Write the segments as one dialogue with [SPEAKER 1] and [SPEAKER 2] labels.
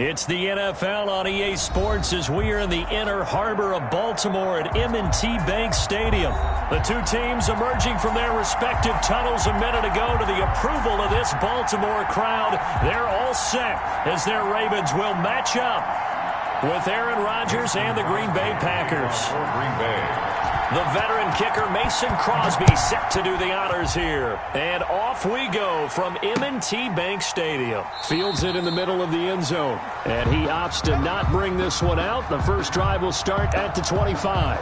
[SPEAKER 1] It's the NFL on EA Sports as we are in the inner harbor of Baltimore at M&T Bank Stadium. The two teams emerging from their respective tunnels a minute ago to the approval of this Baltimore crowd. They're all set as their Ravens will match up with Aaron Rodgers and the Green Bay Packers. The veteran kicker Mason Crosby set to do the honors here. And off we go from M&T Bank Stadium. Fields it in the middle of the end zone. And he opts to not bring this one out. The first drive will start at the 25.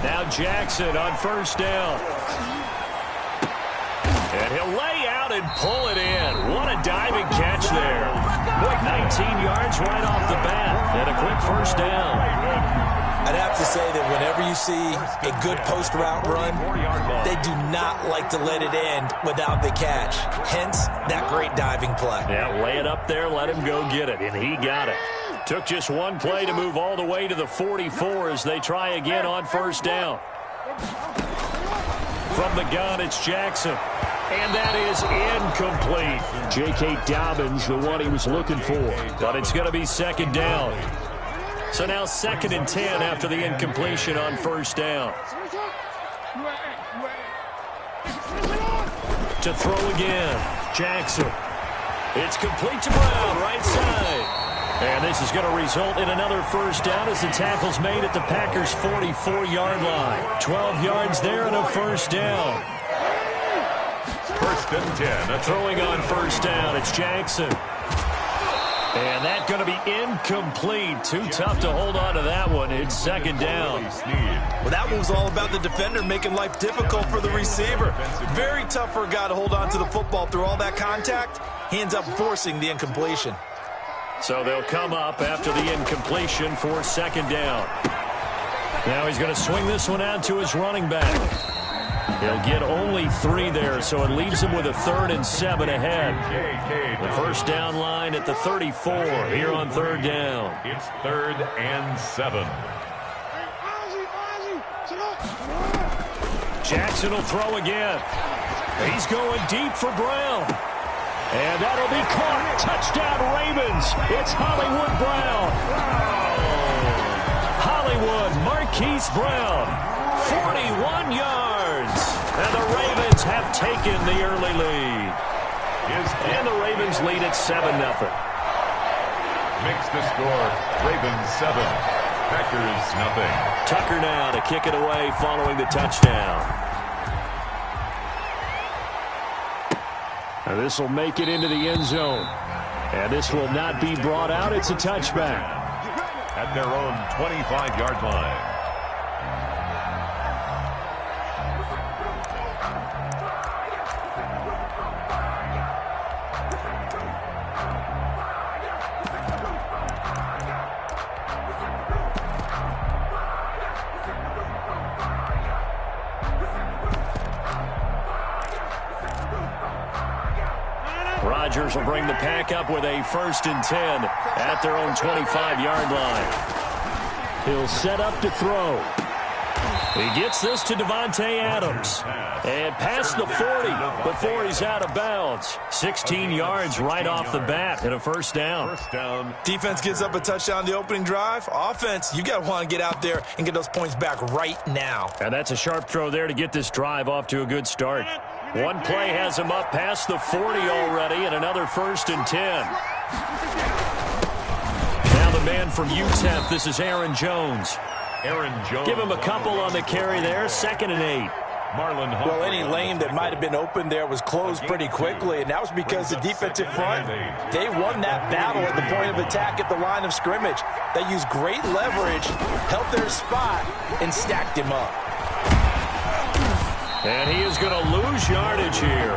[SPEAKER 1] Now Jackson on first down. And he'll lay out and pull it in. What a diving catch there. 19 yards right off the bat. And a quick first down.
[SPEAKER 2] I'd have to say that whenever you see a good post route run, they do not like to let it end without the catch. Hence, that great diving play.
[SPEAKER 1] Yeah, lay it up there, let him go get it. And he got it. Took just one play to move all the way to the 44 as they try again on first down. From the gun, it's Jackson. And that is incomplete. J.K. Dobbins, the one he was looking for. But it's going to be second down. So now 2nd and 10 after the incompletion on first down. To throw again, Jackson. It's complete to Brown, right side. And this is going to result in another first down as the tackle's made at the Packers' 44-yard line. 12 yards there and a first down.
[SPEAKER 3] 1st and 10.
[SPEAKER 1] Throwing on first down, it's Jackson. And that's going to be incomplete. Too tough to hold on to that one. It's second down.
[SPEAKER 2] Well, that one was all about the defender making life difficult for the receiver. Very tough for a guy to hold on to the football through all that contact. He ends up forcing the incompletion.
[SPEAKER 1] So they'll come up after the incompletion for second down. Now he's going to swing this one out to his running back. He'll get only 3 there, so it leaves him with a 3rd and 7 ahead. The first down line at the 34 here on 3rd down.
[SPEAKER 3] It's 3rd and 7.
[SPEAKER 1] Jackson will throw again. He's going deep for Brown. And that'll be caught. Touchdown, Ravens. It's Hollywood Brown. Hollywood Marquise Brown. 41 yards. And the Ravens have taken the early lead. And the Ravens lead at 7-0.
[SPEAKER 3] Makes the score Ravens 7, Packers nothing.
[SPEAKER 1] Tucker now to kick it away following the touchdown. And this will make it into the end zone. And this will not be brought out. It's a touchback.
[SPEAKER 3] At their own 25-yard line.
[SPEAKER 1] Rodgers will bring the pack up with a 1st and 10 at their own 25-yard line. He'll set up to throw. He gets this to Davante Adams. And past the 40 before he's out of bounds. 16 yards right off the bat and a first down.
[SPEAKER 2] Defense gives up a touchdown the opening drive. Offense, you got to want to get out there and get those points back right now.
[SPEAKER 1] And that's a sharp throw there to get this drive off to a good start. One play has him up past the 40 already and another 1st and 10. Now the man from UTEP, this is Aaron Jones. Give him a couple on the carry there, 2nd and 8.
[SPEAKER 2] Well, any lane that might have been open there was closed pretty quickly, and that was because the defensive front, they won that battle at the point of attack at the line of scrimmage. They used great leverage, held their spot, and stacked him up.
[SPEAKER 1] And he is going to lose yardage here.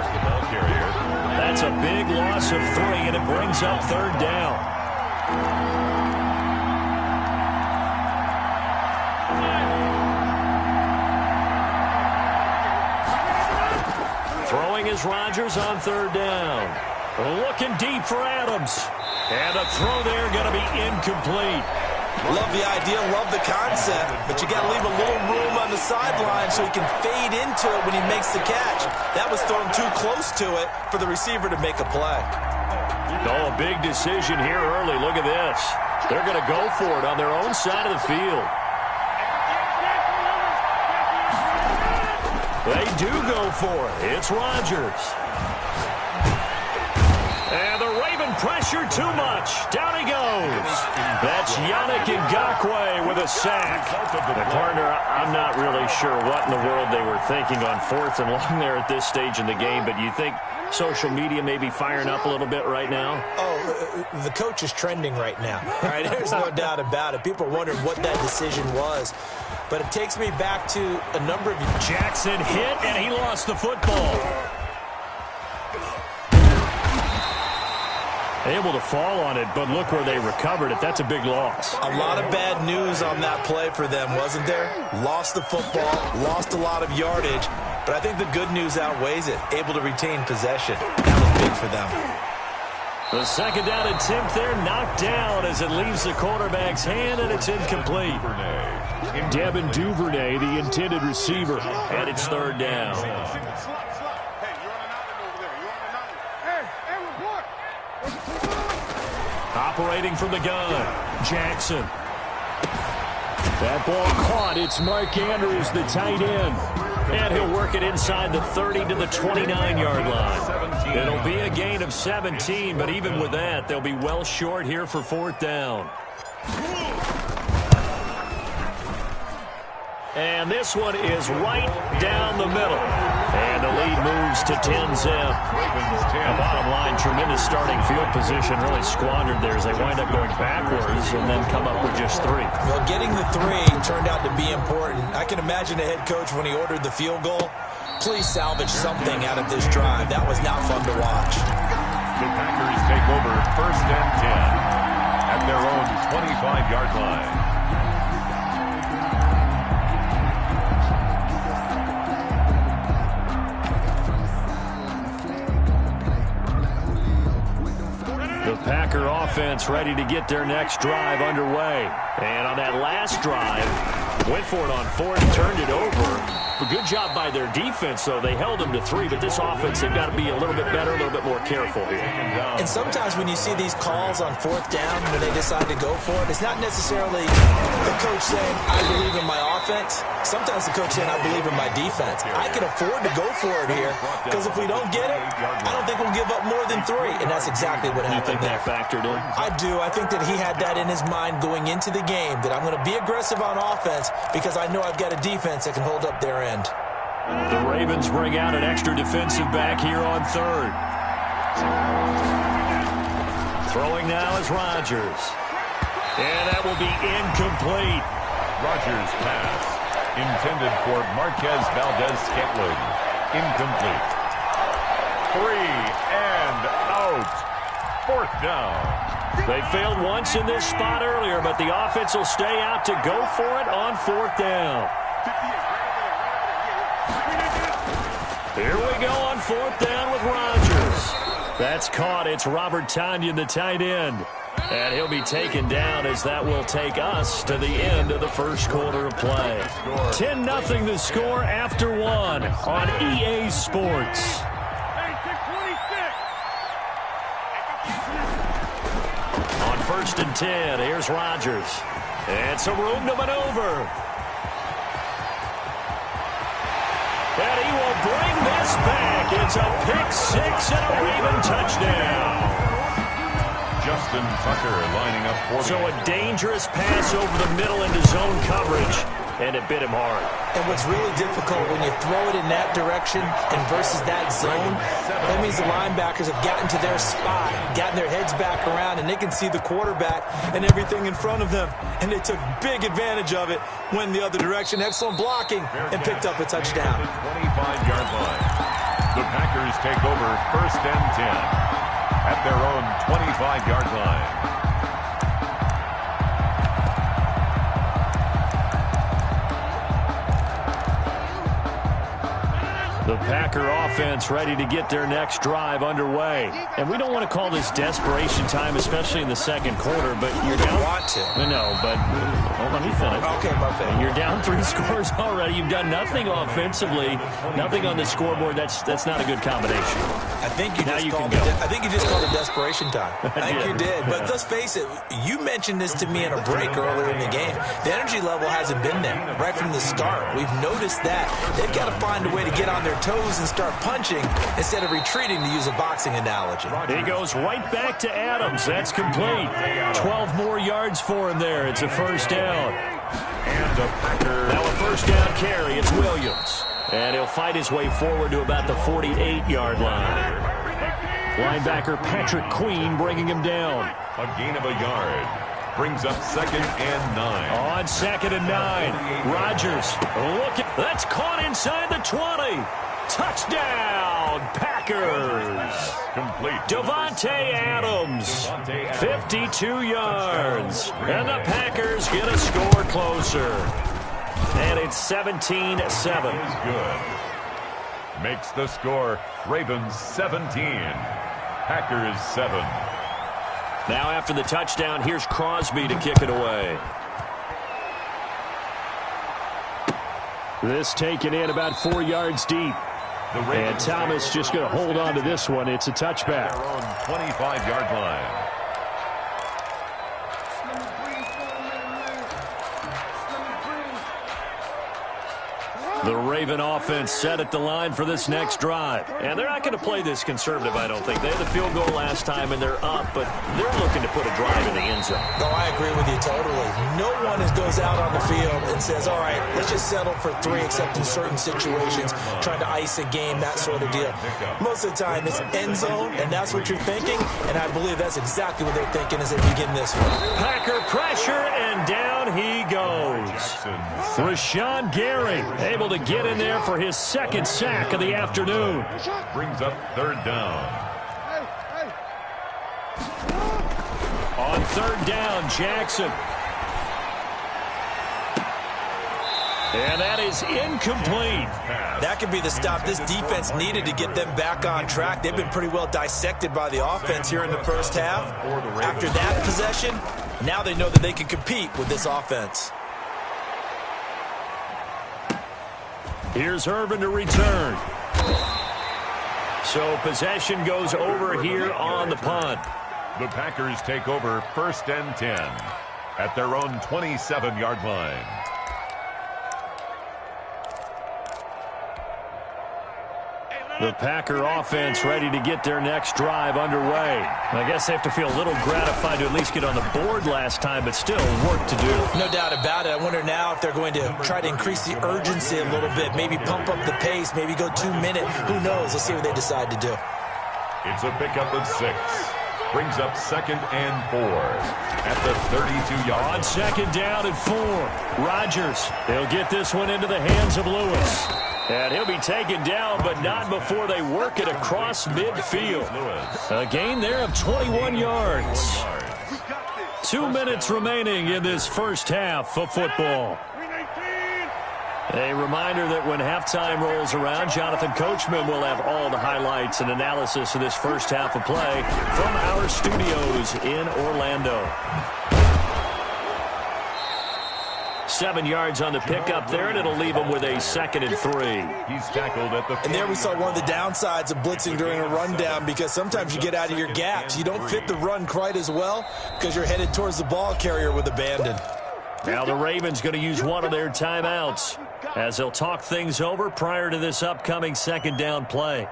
[SPEAKER 1] That's a big loss of 3, and it brings up 3rd down. Throwing is Rodgers on 3rd down. Looking deep for Adams. And a throw there going to be incomplete.
[SPEAKER 2] Love the idea, love the concept, but you got to leave a little room on the sideline so he can fade into it when he makes the catch. That was thrown too close to it for the receiver to make a play.
[SPEAKER 1] Oh, a big decision here early. Look at this. They're going to go for it on their own side of the field. They do go for it. It's Rodgers. And the Raven pressure too much. Down he goes. That's Yannick Ngakoue with a sack. The partner, I'm not really sure what in the world they were thinking on 4th and long there at this stage in the game, but you think social media may be firing up a little bit right now?
[SPEAKER 2] Oh, the coach is trending right now. All right, there's no doubt about it. People are wondering what that decision was. But it takes me back to a number of...
[SPEAKER 1] Jackson hit, and he lost the football. Able to fall on it, but look where they recovered it. That's a big loss.
[SPEAKER 2] A lot of bad news on that play for them, wasn't there? Lost the football, lost a lot of yardage, but I think the good news outweighs it. Able to retain possession. That was big for them.
[SPEAKER 1] The 2nd down attempt there knocked down as it leaves the quarterback's hand, and it's incomplete. Devin Duvernay, the intended receiver, and it's 3rd down. Operating from the gun, Jackson. That ball caught. It's Mark Andrews, the tight end. And he'll work it inside the 30 to the 29-yard line. It'll be a gain of 17, but even with that, they'll be well short here for 4th down. And this one is right down the middle. And the lead moves to 10-zip. The bottom line, tremendous starting field position, really squandered there as they wind up going backwards and then come up with just 3.
[SPEAKER 2] Well, getting the 3 turned out to be important. I can imagine the head coach when he ordered the field goal. Please salvage something out of this drive. That was not fun to watch.
[SPEAKER 3] The Packers take over 1st and 10 at their own 25-yard line.
[SPEAKER 1] The Packer offense ready to get their next drive underway. And on that last drive, went for it on 4th, turned it over. A good job by their defense, though. They held them to 3, but this offense, they've got to be a little bit better, a little bit more careful here.
[SPEAKER 2] And sometimes when you see these calls on 4th down, when they decide to go for it, it's not necessarily the coach saying, I believe in my offense. Sometimes the coach saying, I believe in my defense. I can afford to go for it here, because if we don't get it, I don't think we'll give up more than 3. And that's exactly what happened.
[SPEAKER 1] You think that factored in?
[SPEAKER 2] I do. I think that he had that in his mind going into the game, that I'm going to be aggressive on offense because I know I've got a defense that can hold up their end.
[SPEAKER 1] The Ravens bring out an extra defensive back here on 3rd. Throwing now is Rodgers. And that will be incomplete.
[SPEAKER 3] Rodgers' pass intended for Marquez Valdez-Scantling. Incomplete. 3 and out. 4th down.
[SPEAKER 1] They failed once in this spot earlier, but the offense will stay out to go for it on 4th down. Here we go on 4th down with Rodgers. That's caught. It's Robert Tonyan, the tight end. And he'll be taken down as that will take us to the end of the 1st quarter of play. 10-0 the score after 1 on EA Sports. On 1st and 10, here's Rodgers. And some room to maneuver. And he will bring this back. It's a pick-6 and a Raven touchdown.
[SPEAKER 3] Justin Tucker lining up for
[SPEAKER 1] So a dangerous pass over the middle into zone coverage. and it bit him hard.
[SPEAKER 2] And what's really difficult when you throw it in that direction and versus that zone, that means the linebackers have gotten to their spot, gotten their heads back around, and they can see the quarterback and everything in front of them. And they took big advantage of it, went the other direction, excellent blocking, and picked up a touchdown.
[SPEAKER 3] 25-yard line. The Packers take over 1st and 10 at their own 25-yard line.
[SPEAKER 1] The Packer offense ready to get their next drive underway. And we don't want to call this desperation time, especially in the second quarter, but you're down.
[SPEAKER 2] Want to.
[SPEAKER 1] No, but let me finish.
[SPEAKER 2] Okay, my bad.
[SPEAKER 1] You're down 3 scores already. You've done nothing offensively, nothing on the scoreboard. That's not a good combination.
[SPEAKER 2] I think you just called it desperation time. I think you did. But let's face it, you mentioned this to me in a break earlier in the game. The energy level hasn't been there right from the start. We've noticed that. They've got to find a way to get on their toes and start punching instead of retreating, to use a boxing analogy.
[SPEAKER 1] He goes right back to Adams. That's complete. 12 more yards for him there. It's a first down.
[SPEAKER 3] And the Packers.
[SPEAKER 1] Now a first down carry. It's Williams. And he'll fight his way forward to about the 48-yard line. Linebacker Patrick Queen bringing him down.
[SPEAKER 3] A gain of a yard. Brings up 2nd and 9.
[SPEAKER 1] On 2nd and 9. Rodgers. That's caught inside the 20. Touchdown, Packers.
[SPEAKER 3] Complete.
[SPEAKER 1] Davante Adams, 52 yards. And the Packers get a score closer. And it's 17-7.
[SPEAKER 3] Good. Makes the score Ravens 17. Packers 7.
[SPEAKER 1] Now after the touchdown, here's Crosby to kick it away. This taken in about 4 yards deep. And Thomas just going to hold on to this one. It's a touchback.
[SPEAKER 3] Their own 25-yard line.
[SPEAKER 1] The Raven offense set at the line for this next drive. And they're not going to play this conservative, I don't think. They had the field goal last time, and they're up, but they're looking to put a drive in the end zone.
[SPEAKER 2] No, I agree with you totally. No one goes out on the field and says, all right, let's just settle for 3, except in certain situations, trying to ice a game, that sort of deal. Most of the time, it's end zone, and that's what you're thinking, and I believe that's exactly what they're thinking as they begin this one.
[SPEAKER 1] Packer pressure, and down he goes. Rashawn Gary able to get in there for his 2nd sack of the afternoon.
[SPEAKER 3] Brings up 3rd down.
[SPEAKER 1] On 3rd down, Jackson. And that is incomplete.
[SPEAKER 2] That could be the stop this defense needed to get them back on track. They've been pretty well dissected by the offense here in the first half. After that possession, now they know that they can compete with this offense.
[SPEAKER 1] Here's Irvin to return. So possession goes over here on the punt.
[SPEAKER 3] The Packers take over 1st and 10 at their own 27-yard line.
[SPEAKER 1] The Packer offense ready to get their next drive underway. I guess they have to feel a little gratified to at least get on the board last time, but still work to do.
[SPEAKER 2] No doubt about it. I wonder now if they're going to try to increase the urgency a little bit, maybe pump up the pace, maybe go 2-minute. Who knows? Let's see what they decide to do.
[SPEAKER 3] It's a pickup of 6. Brings up 2nd and 4 at the 32-yard.
[SPEAKER 1] On 2nd down and 4. Rodgers. They'll get this one into the hands of Lewis. And he'll be taken down, but not before they work it across midfield. A gain there of 21 yards. 2 minutes remaining in this first half of football. A reminder that when halftime rolls around, Jonathan Coachman will have all the highlights and analysis of this first half of play from our studios in Orlando. 7 yards on the pickup there, and it'll leave him with a 2nd and 3.
[SPEAKER 3] He's tackled at the 40.
[SPEAKER 2] And there we saw one of the downsides of blitzing during a rundown, because sometimes you get out of your gaps. You don't fit the run quite as well because you're headed towards the ball carrier with abandon.
[SPEAKER 1] Now the Ravens going to use one of their timeouts as they'll talk things over prior to this upcoming 2nd down play.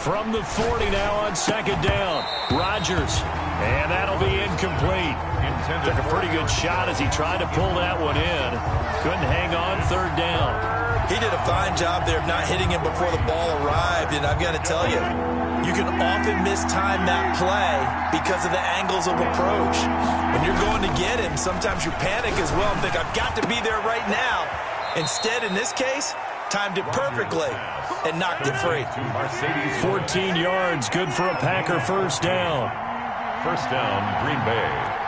[SPEAKER 1] From the 40 now on second down. Rodgers. And that'll be incomplete. Took a pretty good shot as he tried to pull that one in. Couldn't hang on third down.
[SPEAKER 2] He did a fine job there of not hitting him before the ball arrived. And I've got to tell you, you can often mistime that play because of the angles of approach. When you're going to get him, sometimes you panic as well and think, I've got to be there right now. Instead, in this case, timed it perfectly and knocked it free.
[SPEAKER 1] 14 yards, good for a Packer first down.
[SPEAKER 3] First down, Green Bay.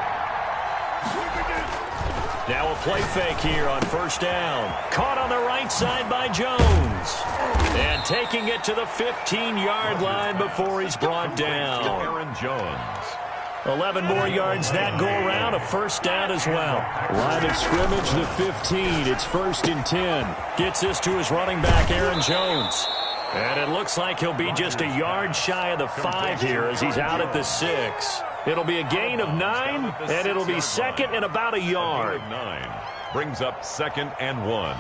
[SPEAKER 1] Now a play fake here on first down. Caught on the right side by Jones. And taking it to the 15-yard line before he's brought down.
[SPEAKER 3] Aaron Jones.
[SPEAKER 1] 11 more yards that go around, a first down as well. Line of scrimmage, the 15. It's 1st and 10. Gets this to his running back, Aaron Jones. And it looks like he'll be just a yard shy of the 5 here as he's out at the 6. It'll be a gain of 9, and it'll be second and about a yard.
[SPEAKER 3] 9 brings up 2nd and 1.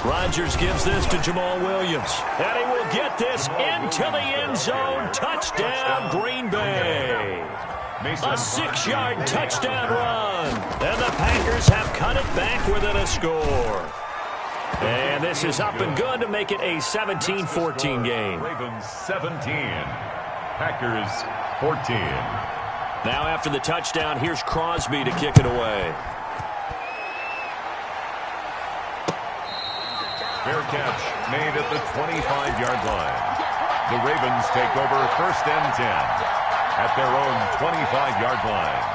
[SPEAKER 1] Rodgers gives this to Jamal Williams. And he will get this into the end zone. Touchdown, Green Bay. A 6-yard touchdown run. And the Packers have cut it back within a score. And this is up and good to make it a 17-14 game.
[SPEAKER 3] Ravens 17. Packers 14.
[SPEAKER 1] Now after the touchdown, here's Crosby to kick it away.
[SPEAKER 3] Fair catch made at the 25-yard line. The Ravens take over 1st and 10 at their own 25-yard line.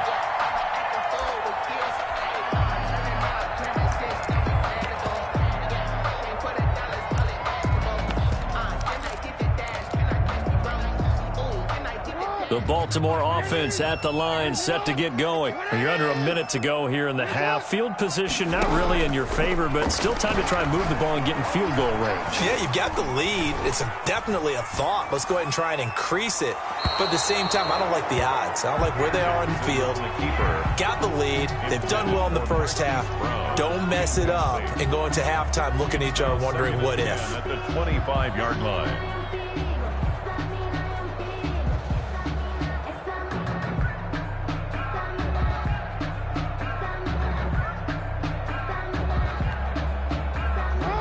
[SPEAKER 1] The Baltimore offense at the line, set to get going. You're under a minute to go here in the half. Field position not really in your favor, but still time to try and move the ball and get in field goal range.
[SPEAKER 2] Yeah, you've got the lead. It's definitely a thought. Let's go ahead and try and increase it. But at the same time, I don't like the odds. I don't like where they are in the field. Got the lead. They've done well in the first half. Don't mess it up and go into halftime looking at each other wondering what if.
[SPEAKER 3] At the 25-yard line.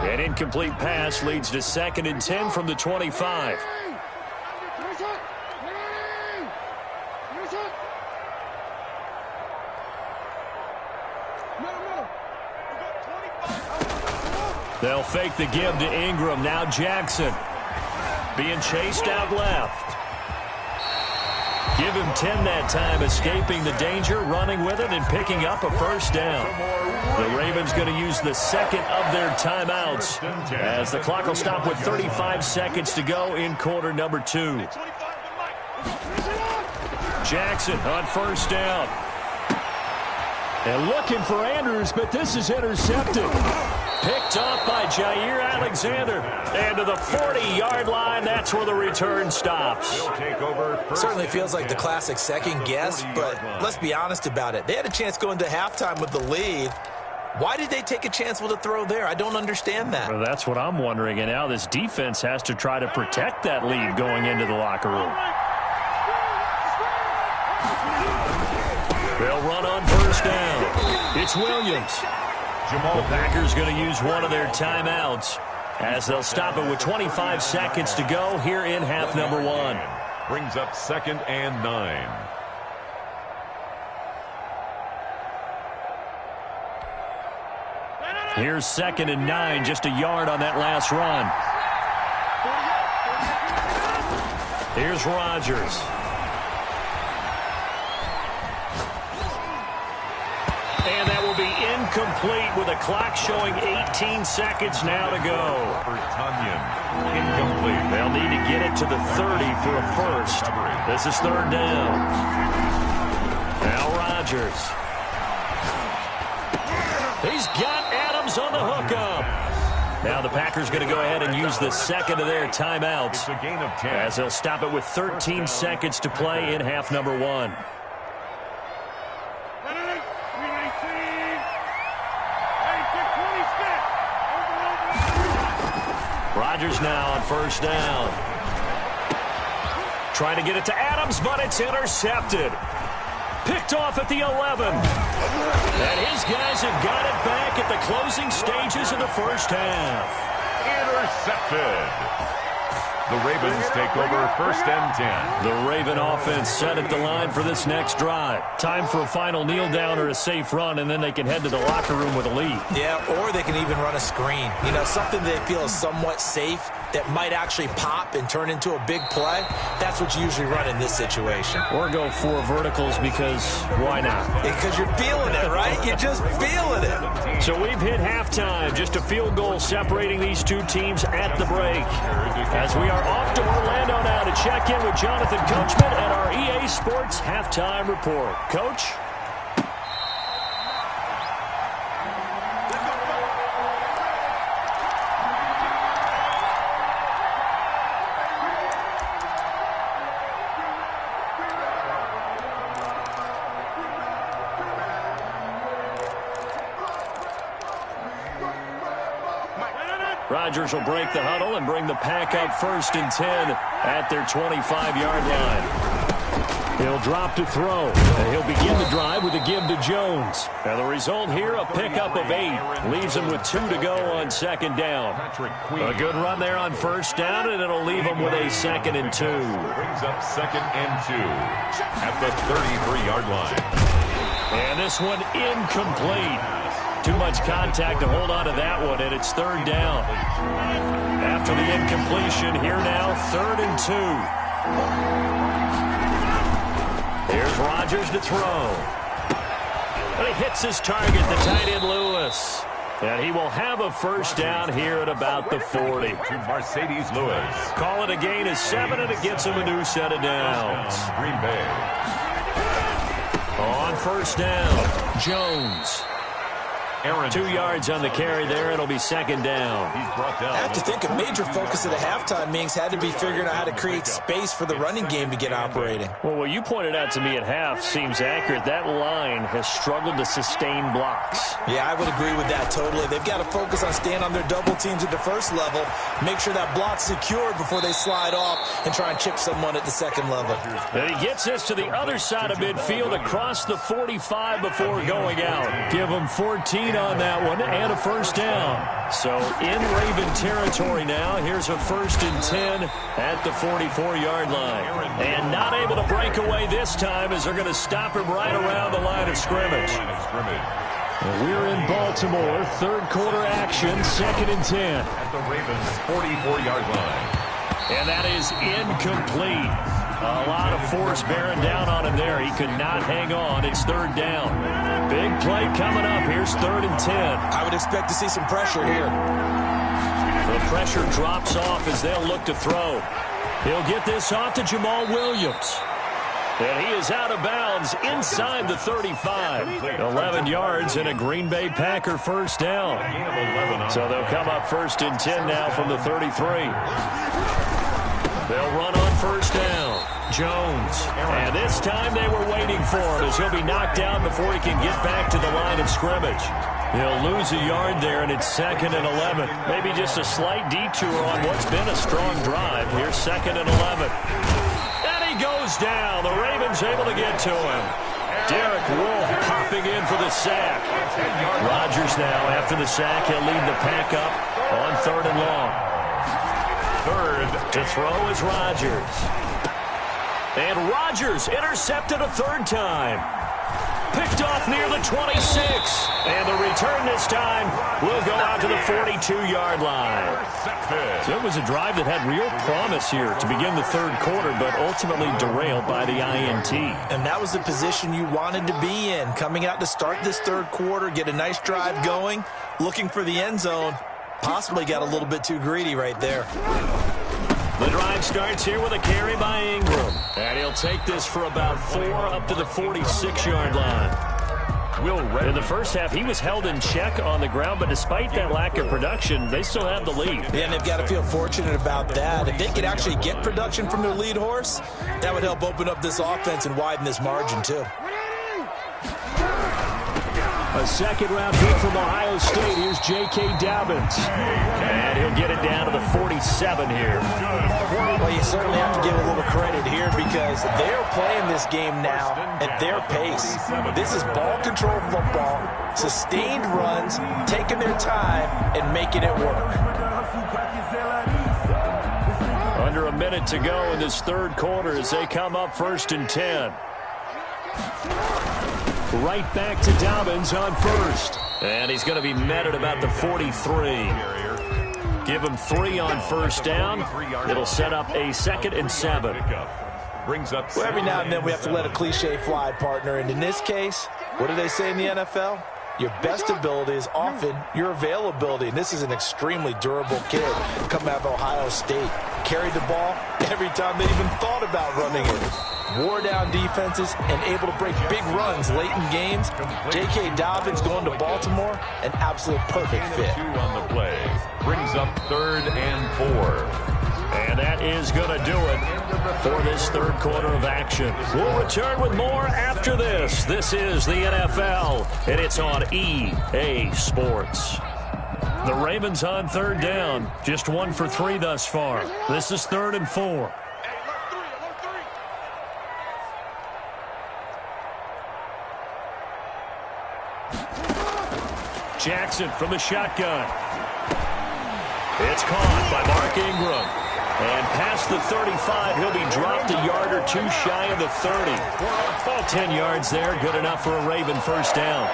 [SPEAKER 1] An incomplete pass leads to 2nd and 10 from the 25. They'll fake the give to Ingram. Now Jackson being chased out left. Give him 10 that time, escaping the danger, running with it, and picking up a first down. The Ravens going to use the second of their timeouts as the clock will stop with 35 seconds to go in quarter number 2. Jackson on first down. And looking for Andrews, but this is intercepted. Picked off by Jair Alexander. And to the 40-yard line, that's where the return stops.
[SPEAKER 2] Certainly feels like the classic second guess, but let's be honest about it. They had a chance going to halftime with the lead. Why did they take a chance with a throw there? I don't understand that.
[SPEAKER 1] Well, that's what I'm wondering. And now this defense has to try to protect that lead going into the locker room. They'll run on first down. It's Williams. The Packers going to use one of their timeouts as they'll stop it with 25 seconds to go here in half number 1.
[SPEAKER 3] Brings up 2nd and 9.
[SPEAKER 1] Here's 2nd and 9, just a yard on that last run. Here's Rodgers. And that will be incomplete with the clock showing 18 seconds now to go.
[SPEAKER 3] For Tunyon, incomplete.
[SPEAKER 1] They'll need to get it to the 30 for a first. This is 3rd down. Now Rodgers. He's got Adams on the hookup. Now the Packers going to go ahead and use the second of their timeouts.
[SPEAKER 3] It's a gain of 10.
[SPEAKER 1] As they'll stop it with 13 seconds to play in half number 1. Rodgers now on first down. Trying to get it to Adams, but it's intercepted. Picked off at the 11. And his guys have got it back at the closing stages of the first half.
[SPEAKER 3] Intercepted. The Ravens take over first and 10.
[SPEAKER 1] The Raven offense set at the line for this next drive. Time for a final kneel down or a safe run, and then they can head to the locker room with a lead.
[SPEAKER 2] Yeah, or they can even run a screen. You know, something they feel is somewhat safe that might actually pop and turn into a big play. That's what you usually run in this situation.
[SPEAKER 1] Or go for verticals because why not?
[SPEAKER 2] Because you're feeling it, right? You're just feeling it.
[SPEAKER 1] So we've hit halftime. Just a field goal separating these two teams at the break. As we are off to Orlando now to check in with Jonathan Coachman at our EA Sports Halftime Report. Coach? Rodgers will break the huddle and bring the pack up first and 10 at their 25-yard line. He'll drop to throw, and he'll begin the drive with a give to Jones. And the result here, a pickup of 8. Leaves him with 2 to go on second down. A good run there on first down, and it'll leave him with a 2nd and 2.
[SPEAKER 3] Brings up 2nd and 2 at the 33-yard line.
[SPEAKER 1] And this one incomplete. Too much contact to hold on to that one, and it's 3rd down. After the incompletion, here now, 3rd and 2. Here's Rodgers to throw. And he hits his target, the tight end Lewis. And he will have a first down here at about the 40.
[SPEAKER 3] To Mercedes Lewis.
[SPEAKER 1] Call it a gain of 7, and it gets him a new set of downs.
[SPEAKER 3] Green Bay.
[SPEAKER 1] On first down, Jones. 2 yards on the carry there. It'll be 2nd down.
[SPEAKER 3] He's brought down.
[SPEAKER 2] I have to think a major focus of the halftime meetings had to be figuring out how to create space for the running game to get operating.
[SPEAKER 1] Well, what you pointed out to me at half seems accurate. That line has struggled to sustain blocks.
[SPEAKER 2] Yeah, I would agree with that totally. They've got to focus on staying on their double teams at the first level, make sure that block's secured before they slide off and try and chip someone at the second level.
[SPEAKER 1] And he gets this to the other side of midfield across the 45 before going out. Give him 14 on that one and a first down. So in Raven territory now. Here's a 1st and 10 at the 44-yard line. And not able to break away this time as they're going to stop him right around the line of scrimmage. We're in Baltimore. 3rd quarter action. 2nd and 10.
[SPEAKER 3] At the Ravens' 44-yard line.
[SPEAKER 1] And that is incomplete. A lot of force bearing down on him there. He could not hang on. It's 3rd down. Big play coming up. Here's 3rd and 10.
[SPEAKER 2] I would expect to see some pressure here.
[SPEAKER 1] The pressure drops off as they'll look to throw. He'll get this off to Jamal Williams. And he is out of bounds inside the 35. 11 yards and a Green Bay Packer first down. So they'll come up 1st and 10 now from the 33. They'll run on first down. Jones. And this time they were waiting for him as he'll be knocked down before he can get back to the line of scrimmage. He'll lose a yard there, and it's 2nd and 11. Maybe just a slight detour on what's been a strong drive. Here's 2nd and 11. And he goes down. The Ravens able to get to him. Derek Wolfe popping in for the sack. Rodgers now, after the sack, he'll lead the pack up on 3rd and long. 3rd to throw is Rodgers. And Rodgers intercepted a 3rd time. Picked off near the 26. And the return this time will go out to the 42-yard line. So it was a drive that had real promise here to begin the 3rd quarter, but ultimately derailed by the INT.
[SPEAKER 2] And that was the position you wanted to be in. Coming out to start this 3rd quarter, get a nice drive going, looking for the end zone. Possibly got a little bit too greedy right there.
[SPEAKER 1] The drive starts here with a carry by Ingram. And he'll take this for about 4 up to the 46-yard line. In the first half, he was held in check on the ground, but despite that lack of production, they still have the lead.
[SPEAKER 2] Yeah, and they've got to feel fortunate about that. If they could actually get production from their lead horse, that would help open up this offense and widen this margin, too.
[SPEAKER 1] A second-round pick from Ohio State. Here's J.K. Dobbins. And he'll get it down to the 47 here.
[SPEAKER 2] Well, you certainly have to give a little credit here because they're playing this game now at their pace. This is ball control football, sustained runs, taking their time, and making it work.
[SPEAKER 1] Under a minute to go in this third quarter as they come up 1st and 10. Right back to Dobbins on first. And he's going to be met at about the 43. Give him 3 on first down. It'll set up a 2nd and 7.
[SPEAKER 2] Well, every now and then we have to let a cliche fly, partner. And in this case, what do they say in the NFL? Your best ability is often your availability. And this is an extremely durable kid coming out of Ohio State. Carried the ball every time they even thought about running it. Wore down defenses and able to break big runs late in games. J.K. Dobbins going to Baltimore, an absolute perfect fit.
[SPEAKER 3] 2 on the play. Brings up 3rd and 4.
[SPEAKER 1] And that is going to do it for this third quarter of action. We'll return with more after this. This is the NFL, and it's on EA Sports. The Ravens on 3rd down. Just 1 for 3 thus far. This is 3rd and 4. Jackson from the shotgun. It's caught by Mark Ingram. And past the 35, he'll be dropped a yard or 2 shy of the 30. About 10 yards there, good enough for a Raven first down.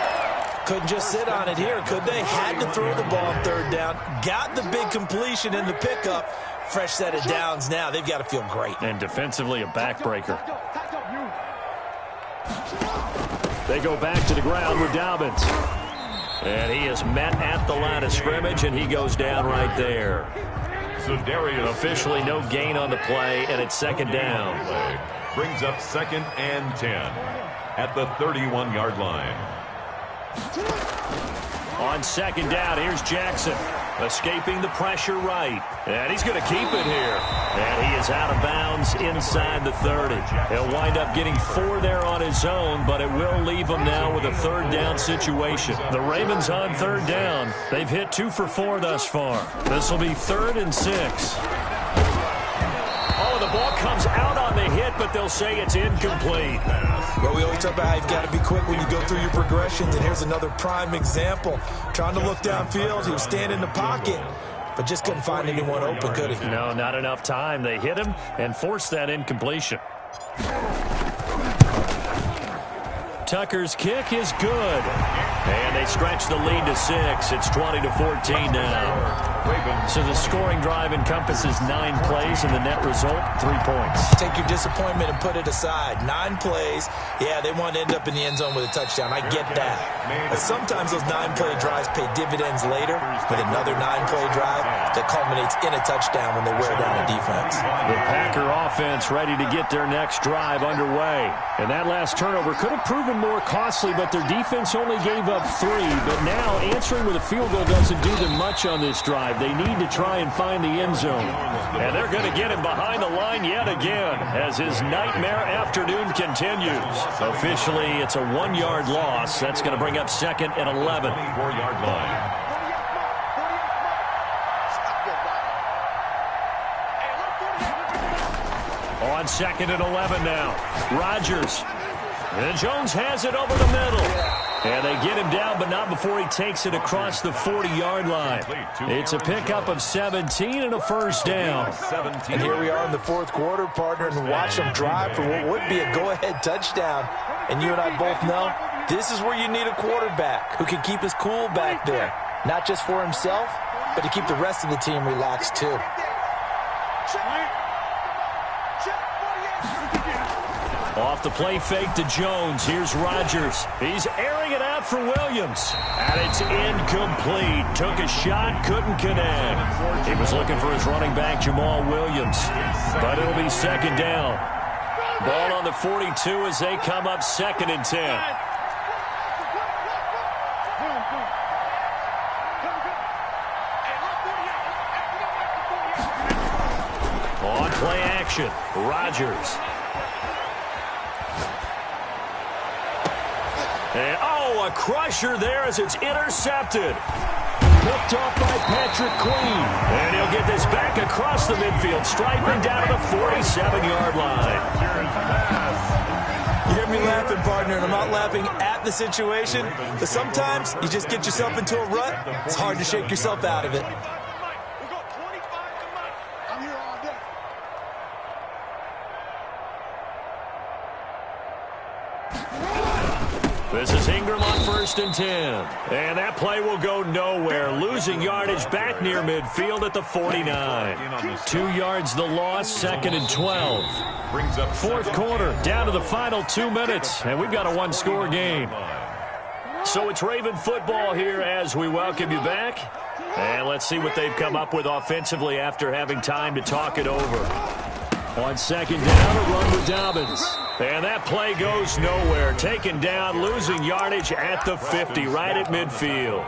[SPEAKER 2] Couldn't just sit on it here, could they? Had to throw the ball on 3rd down. Got the big completion in the pickup. Fresh set of downs now. They've got to feel great.
[SPEAKER 1] And defensively, a backbreaker. They go back to the ground with Dobbins. And he is met at the line of scrimmage, and he goes down right there.
[SPEAKER 3] So Darius
[SPEAKER 1] officially no gain on the play, and it's 2nd down.
[SPEAKER 3] Brings up 2nd and 10 at the 31-yard line.
[SPEAKER 1] On 2nd down, here's Jackson. Escaping the pressure right. And he's going to keep it here. And he is out of bounds inside the 30. He'll wind up getting 4 there on his own, but it will leave him now with a 3rd down situation. The Ravens on 3rd down. They've hit 2 for 4 thus far. This will be 3rd and 6. Oh, the ball comes out on the hit, but they'll say it's incomplete.
[SPEAKER 2] Well, we always talk about how you've got to be quick when you go through your progressions, and here's another prime example. Trying to look downfield, he was standing in the pocket, but just couldn't find anyone open, could he?
[SPEAKER 1] No, not enough time. They hit him and forced that incompletion. Tucker's kick is good. And they stretch the lead to 6. It's 20-14 now. So the scoring drive encompasses 9 plays, and the net result, 3 points.
[SPEAKER 2] Take your disappointment and put it aside. 9 plays. Yeah, they want to end up in the end zone with a touchdown. I get that. But sometimes those 9-play drives pay dividends later with another 9-play drive that culminates in a touchdown when they wear down a defense.
[SPEAKER 1] The Packer offense ready to get their next drive underway. And that last turnover could have proven more costly, but their defense only gave up 3. But now answering with a field goal doesn't do them much on this drive. They need to try and find the end zone. And they're going to get him behind the line yet again as his nightmare afternoon continues. Officially, it's a 1-yard loss. That's going to bring up 2nd and 11.
[SPEAKER 3] 4-yard line.
[SPEAKER 1] On 2nd and 11 now. Rodgers. And Jones has it over the middle. And they get him down, but not before he takes it across the 40-yard line. It's a pickup of 17 and a first down.
[SPEAKER 2] And here we are in the 4th quarter, partner, and watch them drive for what would be a go-ahead touchdown. And you and I both know this is where you need a quarterback who can keep his cool back there. Not just for himself, but to keep the rest of the team relaxed too.
[SPEAKER 1] Off the play fake to Jones. Here's Rodgers. He's airing it out for Williams. And it's incomplete. Took a shot, couldn't connect. He was looking for his running back, Jamal Williams. But it'll be 2nd down. Ball on the 42 as they come up 2nd and 10. On play action, Rodgers. And, a crusher there as it's intercepted. Picked off by Patrick Queen. And he'll get this back across the midfield, striping down to the 47-yard line.
[SPEAKER 2] You hear me laughing, partner, and I'm not laughing at the situation, but sometimes you just get yourself into a rut. It's hard to shake yourself out of it.
[SPEAKER 1] This is Ingram on 1st and 10. And that play will go nowhere. Losing yardage back near midfield at the 49. 2 yards the loss, 2nd and 12. Fourth quarter, down to the final 2 minutes. And we've got a one-score game. So it's Raven football here as we welcome you back. And let's see what they've come up with offensively after having time to talk it over. On 2nd down, a run with Dobbins. And that play goes nowhere. Taken down, losing yardage at the 50, right at midfield.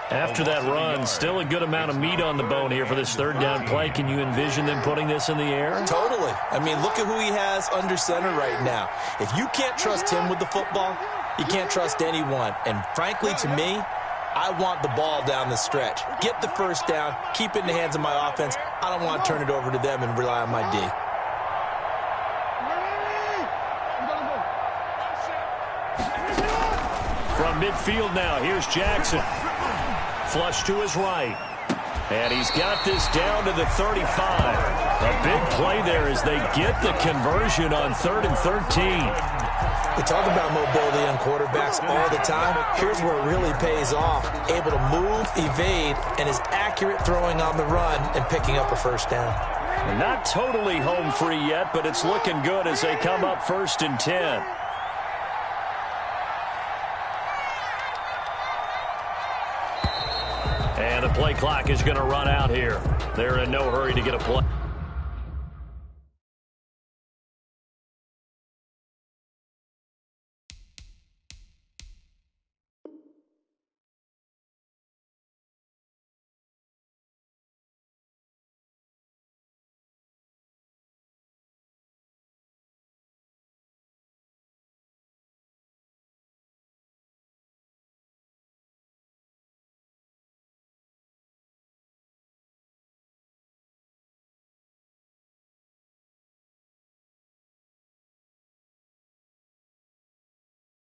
[SPEAKER 1] After that run, still a good amount of meat on the bone here for this 3rd down play. Can you envision them putting this in the air?
[SPEAKER 2] Totally. I mean, look at who he has under center right now. If you can't trust him with the football, you can't trust anyone. And frankly, to me, I want the ball down the stretch. Get the 1st down, keep it in the hands of my offense. I don't want to turn it over to them and rely on my D.
[SPEAKER 1] From midfield now, here's Jackson. Flush to his right. And he's got this down to the 35. A big play there as they get the conversion on 3rd and 13.
[SPEAKER 2] We talk about mobility on quarterbacks all the time. Here's where it really pays off. Able to move, evade, and is accurate throwing on the run and picking up a 1st down.
[SPEAKER 1] Not totally home free yet, but it's looking good as they come up 1st and 10. And the play clock is going to run out here. They're in no hurry to get a play.